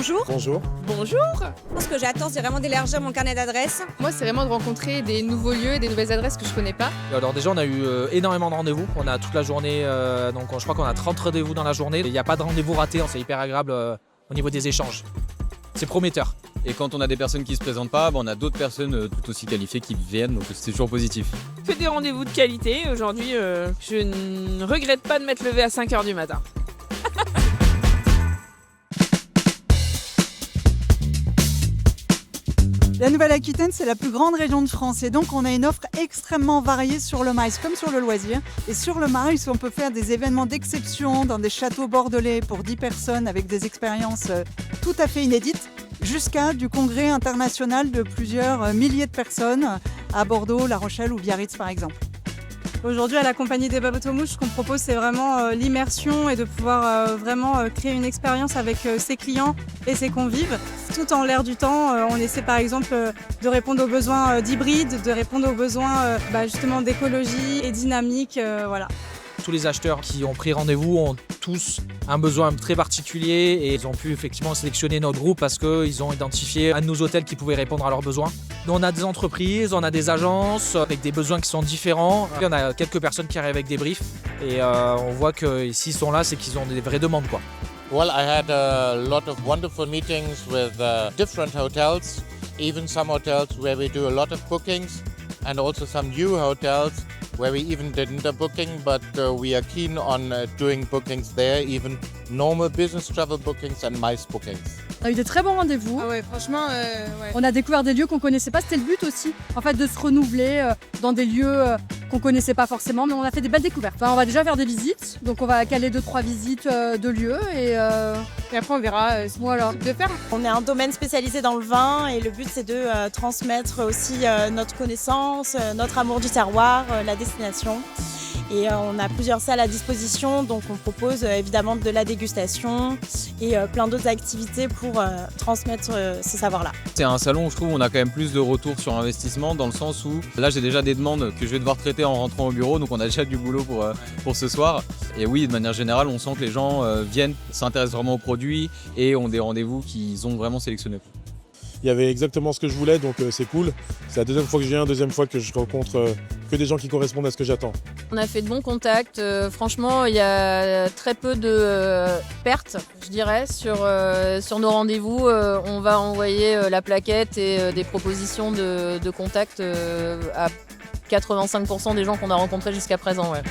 bonjour. Bonjour. Bonjour. Ce que j'attends, c'est vraiment d'élargir mon carnet d'adresses. Moi, c'est vraiment de rencontrer des nouveaux lieux et des nouvelles adresses que je connais pas. Alors déjà, on a eu énormément de rendez-vous. On a toute la journée, donc je crois qu'on a 30 rendez-vous dans la journée. Il n'y a pas de rendez-vous raté, c'est hyper agréable au niveau des échanges. C'est prometteur. Et quand on a des personnes qui se présentent pas, on a d'autres personnes tout aussi qualifiées qui viennent, donc c'est toujours positif. Que des rendez-vous de qualité. Aujourd'hui, je ne regrette pas de m'être levée à 5h du matin. La Nouvelle-Aquitaine, c'est la plus grande région de France et donc on a une offre extrêmement variée sur le maïs comme sur le loisir. Et sur le maïs, on peut faire des événements d'exception dans des châteaux bordelais pour 10 personnes avec des expériences tout à fait inédites, jusqu'à du congrès international de plusieurs milliers de personnes à Bordeaux, La Rochelle ou Biarritz par exemple. Aujourd'hui, à la compagnie des Bateaux-Mouches, ce qu'on propose, c'est vraiment l'immersion et de pouvoir vraiment créer une expérience avec ses clients et ses convives. Tout en l'air du temps, on essaie par exemple de répondre aux besoins d'hybrides, de répondre aux besoins justement d'écologie et dynamique. Voilà. Tous les acheteurs qui ont pris rendez-vous ont tous un besoin très particulier et ils ont pu effectivement sélectionner notre groupe parce qu'ils ont identifié un de nos hôtels qui pouvait répondre à leurs besoins. Nous, on a des entreprises, on a des agences avec des besoins qui sont différents. On a quelques personnes qui arrivent avec des briefs et on voit que s'ils sont là, c'est qu'ils ont des vraies demandes, quoi. Well, I had a lot of wonderful meetings with different hotels, even some hotels where we do a lot of bookings, and also some new hotels where we even didn't a booking, but we are keen on doing bookings there, even normal business travel bookings and MICE bookings. On a eu des très bons rendez-vous. Ah ouais, franchement, On a découvert des lieux qu'on connaissait pas, c'était le but aussi, en fait, de se renouveler dans des lieux qu'on connaissait pas forcément, mais on a fait des belles découvertes. Enfin, on va déjà faire des visites, donc on va caler 2-3 visites de lieux et après on verra ce voilà. de faire. On est un domaine spécialisé dans le vin et le but c'est de transmettre aussi notre connaissance, notre amour du terroir, la destination. Et on a plusieurs salles à disposition, donc on propose évidemment de la dégustation et plein d'autres activités pour transmettre ce savoir-là. C'est un salon où je trouve on a quand même plus de retour sur investissement dans le sens où là j'ai déjà des demandes que je vais devoir traiter en rentrant au bureau, donc on a déjà du boulot pour ce soir. Et oui, de manière générale, on sent que les gens viennent, s'intéressent vraiment aux produits et ont des rendez-vous qu'ils ont vraiment sélectionnés. Il y avait exactement ce que je voulais, donc c'est cool. C'est la deuxième fois que je viens, deuxième fois que je rencontre que des gens qui correspondent à ce que j'attends. On a fait de bons contacts. Franchement, il y a très peu de pertes, je dirais, sur nos rendez-vous. On va envoyer la plaquette et des propositions de contact à 85% des gens qu'on a rencontrés jusqu'à présent. Ouais.